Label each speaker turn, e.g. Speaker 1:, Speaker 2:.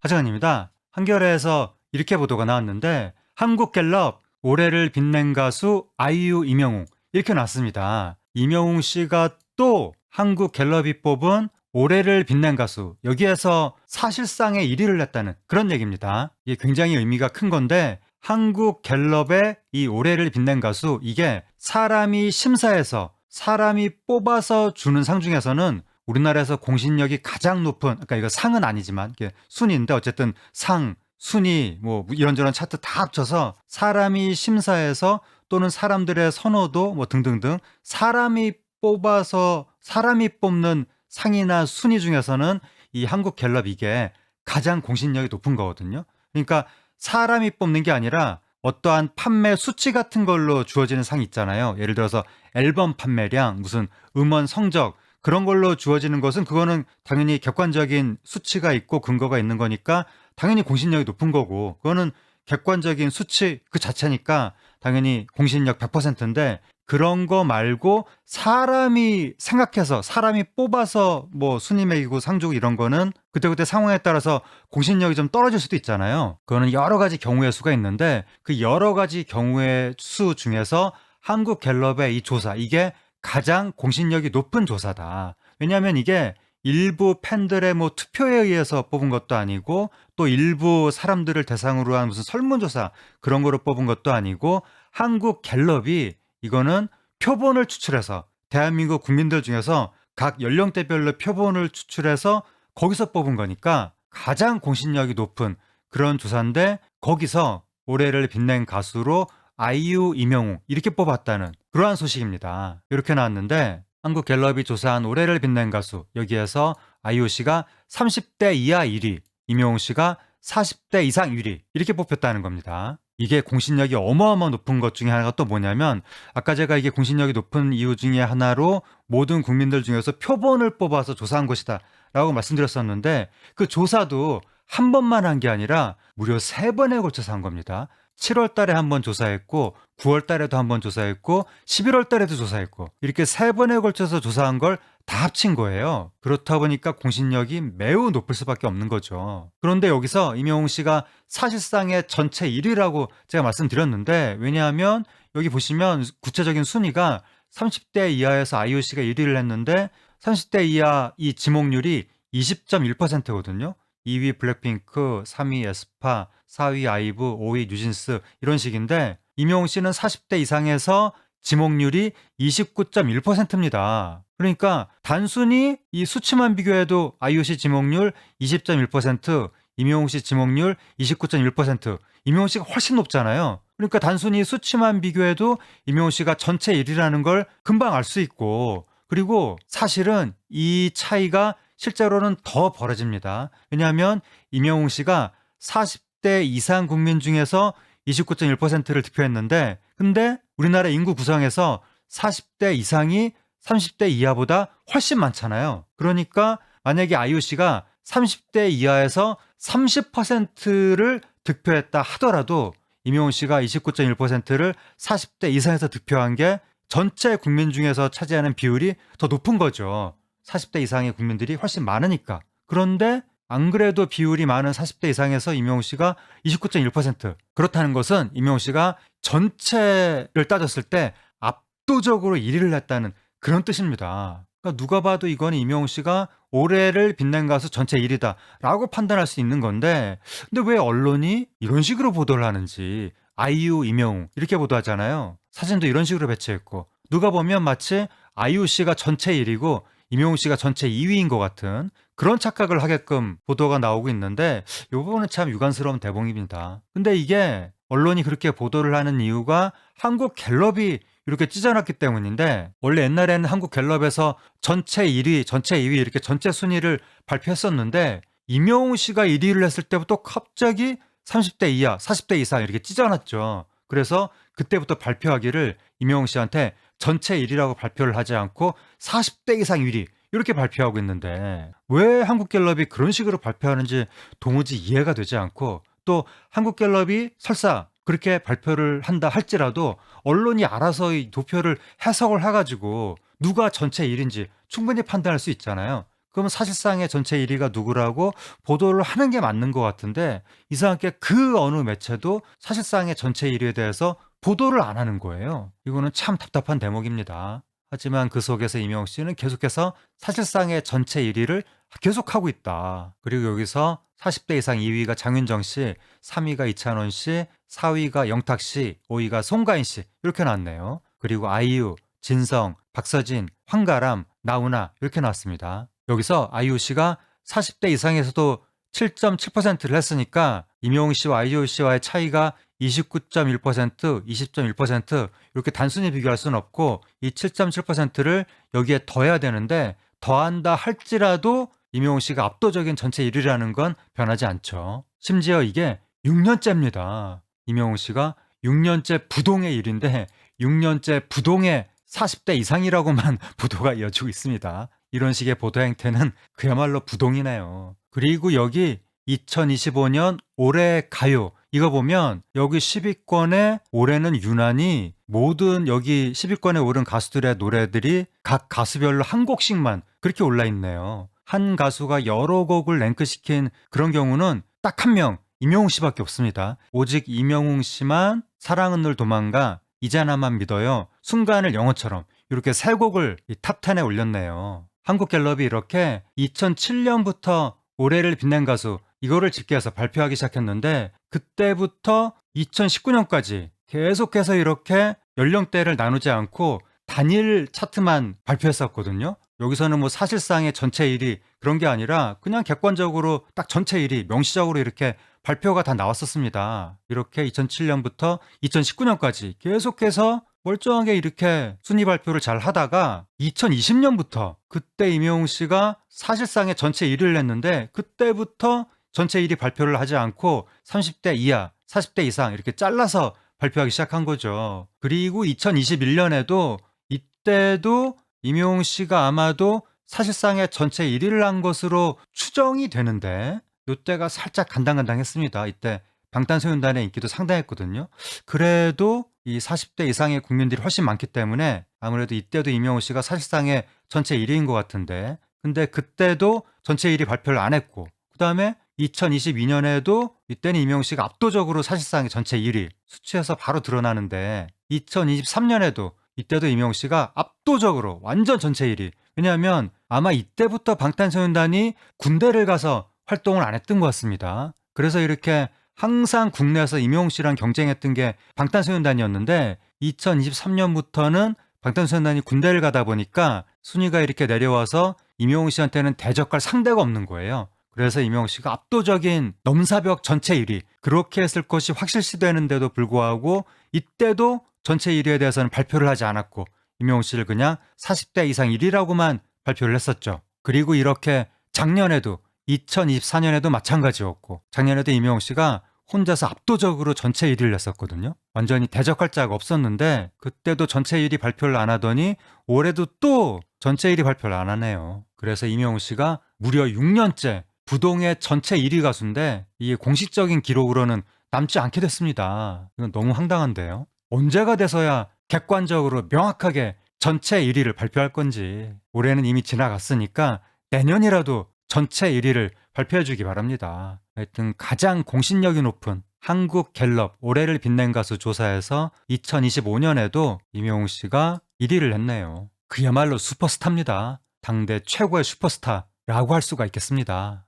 Speaker 1: 하정은입니다. 한겨레에서 이렇게 보도가 나왔는데 한국갤럽 올해를 빛낸 가수 아이유 임영웅 이렇게 나왔습니다. 임영웅 씨가 또 한국갤럽이 뽑은 올해를 빛낸 가수 여기에서 사실상의 1위를 냈다는 그런 얘기입니다. 이게 굉장히 의미가 큰 건데 한국갤럽의 이 올해를 빛낸 가수 이게 사람이 심사해서 사람이 뽑아서 주는 상 중에서는 우리나라에서 공신력이 가장 높은, 그러니까 이거 상은 아니지만 이게 순위인데 어쨌든 상, 순위, 뭐 이런저런 차트 다 합쳐서 사람이 심사해서 또는 사람들의 선호도 뭐 등등등 사람이 뽑아서 사람이 뽑는 상이나 순위 중에서는 이 한국갤럽 이게 가장 공신력이 높은 거거든요. 그러니까 사람이 뽑는 게 아니라 어떠한 판매 수치 같은 걸로 주어지는 상이 있잖아요. 예를 들어서 앨범 판매량, 무슨 음원 성적 그런 걸로 주어지는 것은 그거는 당연히 객관적인 수치가 있고 근거가 있는 거니까 당연히 공신력이 높은 거고 그거는 객관적인 수치 그 자체니까 당연히 공신력 100%인데 그런 거 말고 사람이 생각해서 사람이 뽑아서 뭐 순위 매기고 상 주고 이런 거는 그때그때 상황에 따라서 공신력이 좀 떨어질 수도 있잖아요. 그거는 여러 가지 경우의 수가 있는데 그 여러 가지 경우의 수 중에서 한국갤럽의 이 조사 이게 가장 공신력이 높은 조사다. 왜냐하면 이게 일부 팬들의 뭐 투표에 의해서 뽑은 것도 아니고 또 일부 사람들을 대상으로 한 무슨 설문조사 그런 거로 뽑은 것도 아니고 한국갤럽이 이거는 표본을 추출해서 대한민국 국민들 중에서 각 연령대별로 표본을 추출해서 거기서 뽑은 거니까 가장 공신력이 높은 그런 조사인데 거기서 올해를 빛낸 가수로 아이유, 임영웅 이렇게 뽑았다는 그러한 소식입니다. 이렇게 나왔는데 한국갤럽이 조사한 올해를 빛낸 가수 여기에서 아이유 씨가 30대 이하 1위, 임영웅 씨가 40대 이상 1위 이렇게 뽑혔다는 겁니다. 이게 공신력이 어마어마 높은 것 중에 하나가 또 뭐냐면 아까 제가 이게 공신력이 높은 이유 중에 하나로 모든 국민들 중에서 표본을 뽑아서 조사한 것이다 라고 말씀드렸었는데 그 조사도 한 번만 한 게 아니라 무려 3번에 걸쳐서 한 겁니다. 7월 달에 한 번 조사했고 9월 달에도 한 번 조사했고 11월 달에도 조사했고 이렇게 3번에 걸쳐서 조사한 걸 다 합친 거예요. 그렇다 보니까 공신력이 매우 높을 수밖에 없는 거죠. 그런데 여기서 임영웅 씨가 사실상의 전체 1위라고 제가 말씀드렸는데 왜냐하면 여기 보시면 구체적인 순위가 30대 이하에서 아이유 씨가 1위를 했는데 30대 이하 이 지목률이 20.1%거든요. 2위 블랙핑크, 3위 에스파, 4위 아이브, 5위 뉴진스 이런 식인데 임영웅 씨는 40대 이상에서 지목률이 29.1%입니다. 그러니까 단순히 이 수치만 비교해도 아이유 씨 지목률 20.1%, 임영웅 씨 지목률 29.1%, 임영웅 씨가 훨씬 높잖아요. 그러니까 단순히 수치만 비교해도 임영웅 씨가 전체 1위라는 걸 금방 알 수 있고 그리고 사실은 이 차이가 실제로는 더 벌어집니다. 왜냐하면 임영웅 씨가 40대 이상 국민 중에서 29.1%를 득표했는데 근데 우리나라 인구 구성에서 40대 이상이 30대 이하보다 훨씬 많잖아요. 그러니까 만약에 아이유 씨가 30대 이하에서 30%를 득표했다 하더라도 임영웅 씨가 29.1%를 40대 이상에서 득표한 게 전체 국민 중에서 차지하는 비율이 더 높은 거죠. 40대 이상의 국민들이 훨씬 많으니까. 그런데 안 그래도 비율이 많은 40대 이상에서 임영웅 씨가 29.1%. 그렇다는 것은 임영웅 씨가 전체를 따졌을 때 압도적으로 1위를 했다는 그런 뜻입니다. 그러니까 누가 봐도 이건 임영웅 씨가 올해를 빛낸 가수 전체 1위다라고 판단할 수 있는 건데 근데 왜 언론이 이런 식으로 보도를 하는지 아이유, 임영웅 이렇게 보도하잖아요. 사진도 이런 식으로 배치했고 누가 보면 마치 아이유 씨가 전체 1위고 임영웅 씨가 전체 2위인 것 같은 그런 착각을 하게끔 보도가 나오고 있는데 이 부분은 참 유감스러운 대목입니다. 근데 이게 언론이 그렇게 보도를 하는 이유가 한국갤럽이 이렇게 찢어놨기 때문인데 원래 옛날에는 한국갤럽에서 전체 1위, 전체 2위 이렇게 전체 순위를 발표했었는데 임영웅 씨가 1위를 했을 때부터 갑자기 30대 이하, 40대 이상 이렇게 찢어놨죠. 그래서 그때부터 발표하기를 임영웅 씨한테 전체 1위라고 발표를 하지 않고 40대 이상 1위 이렇게 발표하고 있는데 왜 한국갤럽이 그런 식으로 발표하는지 도무지 이해가 되지 않고 또 한국갤럽이 설사 그렇게 발표를 한다 할지라도 언론이 알아서 이 도표를 해석을 해가지고 누가 전체 1위인지 충분히 판단할 수 있잖아요. 그러면 사실상의 전체 1위가 누구라고 보도를 하는 게 맞는 것 같은데 이상하게 그 어느 매체도 사실상의 전체 1위에 대해서 보도를 안 하는 거예요. 이거는 참 답답한 대목입니다. 하지만 그 속에서 이명옥 씨는 계속해서 사실상의 전체 1위를 계속하고 있다. 그리고 여기서 40대 이상 2위가 장윤정 씨, 3위가 이찬원 씨, 4위가 영탁 씨, 5위가 송가인 씨 이렇게 나왔네요. 그리고 아이유, 진성, 박서진, 황가람, 나훈아 이렇게 나왔습니다. 여기서 아이유 씨가 40대 이상에서도 7.7%를 했으니까 임영웅 씨와 아이유 씨와의 차이가 29.1%, 20.1% 이렇게 단순히 비교할 수는 없고 이 7.7%를 여기에 더해야 되는데 더한다 할지라도 임영웅 씨가 압도적인 전체 1위라는 건 변하지 않죠. 심지어 이게 6년째입니다. 임영웅 씨가 6년째 부동의 1위인데 6년째 부동의 40대 이상이라고만 보도가 이어지고 있습니다. 이런 식의 보도 행태는 그야말로 부동이네요. 그리고 여기 2025년 올해 가요 이거 보면 여기 10위권에 올해는 유난히 모든 여기 10위권에 오른 가수들의 노래들이 각 가수별로 한 곡씩만 그렇게 올라 있네요. 한 가수가 여러 곡을 랭크시킨 그런 경우는 딱 한 명 임영웅 씨밖에 없습니다. 오직 임영웅 씨만 사랑은 늘 도망가 이제 나만 믿어요 순간을 영어처럼 이렇게 세 곡을 탑10에 올렸네요. 한국갤럽이 이렇게 2007년부터 올해를 빛낸 가수 이거를 집계해서 발표하기 시작했는데 그때부터 2019년까지 계속해서 이렇게 연령대를 나누지 않고 단일 차트만 발표했었거든요. 여기서는 뭐 사실상의 전체 1위 그런 게 아니라 그냥 객관적으로 딱 전체 1위 명시적으로 이렇게 발표가 다 나왔었습니다. 이렇게 2007년부터 2019년까지 계속해서 멀쩡하게 이렇게 순위 발표를 잘 하다가 2020년부터 그때 임영웅 씨가 사실상의 전체 1위를 했는데 그때부터 전체 1위 발표를 하지 않고 30대 이하, 40대 이상 이렇게 잘라서 발표하기 시작한 거죠. 그리고 2021년에도 이때도 임영웅 씨가 아마도 사실상의 전체 1위를 한 것으로 추정이 되는데 이때가 살짝 간당간당했습니다. 이때 방탄소년단의 인기도 상당했거든요. 그래도 이 40대 이상의 국민들이 훨씬 많기 때문에 아무래도 이때도 임영웅 씨가 사실상의 전체 1위인 것 같은데 근데 그때도 전체 1위 발표를 안 했고 그 다음에 2022년에도 이때는 임영웅 씨가 압도적으로 사실상의 전체 1위 수치에서 바로 드러나는데 2023년에도 이때도 임영웅 씨가 압도적으로 완전 전체 1위 왜냐하면 아마 이때부터 방탄소년단이 군대를 가서 활동을 안 했던 것 같습니다. 그래서 이렇게 항상 국내에서 임영웅 씨랑 경쟁했던 게 방탄소년단이었는데 2023년부터는 방탄소년단이 군대를 가다 보니까 순위가 이렇게 내려와서 임영웅 씨한테는 대적할 상대가 없는 거예요. 그래서 임영웅 씨가 압도적인 넘사벽 전체 1위 그렇게 했을 것이 확실시되는데도 불구하고 이때도 전체 1위에 대해서는 발표를 하지 않았고 임영웅 씨를 그냥 40대 이상 1위라고만 발표를 했었죠. 그리고 이렇게 작년에도 2024년에도 마찬가지였고 작년에도 임영웅 씨가 혼자서 압도적으로 전체 1위를 냈었거든요. 완전히 대적할 자가 없었는데 그때도 전체 1위 발표를 안 하더니 올해도 또 전체 1위 발표를 안 하네요. 그래서 임영웅 씨가 무려 6년째 부동의 전체 1위 가수인데 이게 공식적인 기록으로는 남지 않게 됐습니다. 이건 너무 황당한데요. 언제가 돼서야 객관적으로 명확하게 전체 1위를 발표할 건지 올해는 이미 지나갔으니까 내년이라도 전체 1위를 발표해 주기 바랍니다. 하여튼 가장 공신력이 높은 한국갤럽 올해를 빛낸 가수 조사에서 2025년에도 임영웅 씨가 1위를 했네요. 그야말로 슈퍼스타입니다. 당대 최고의 슈퍼스타라고 할 수가 있겠습니다.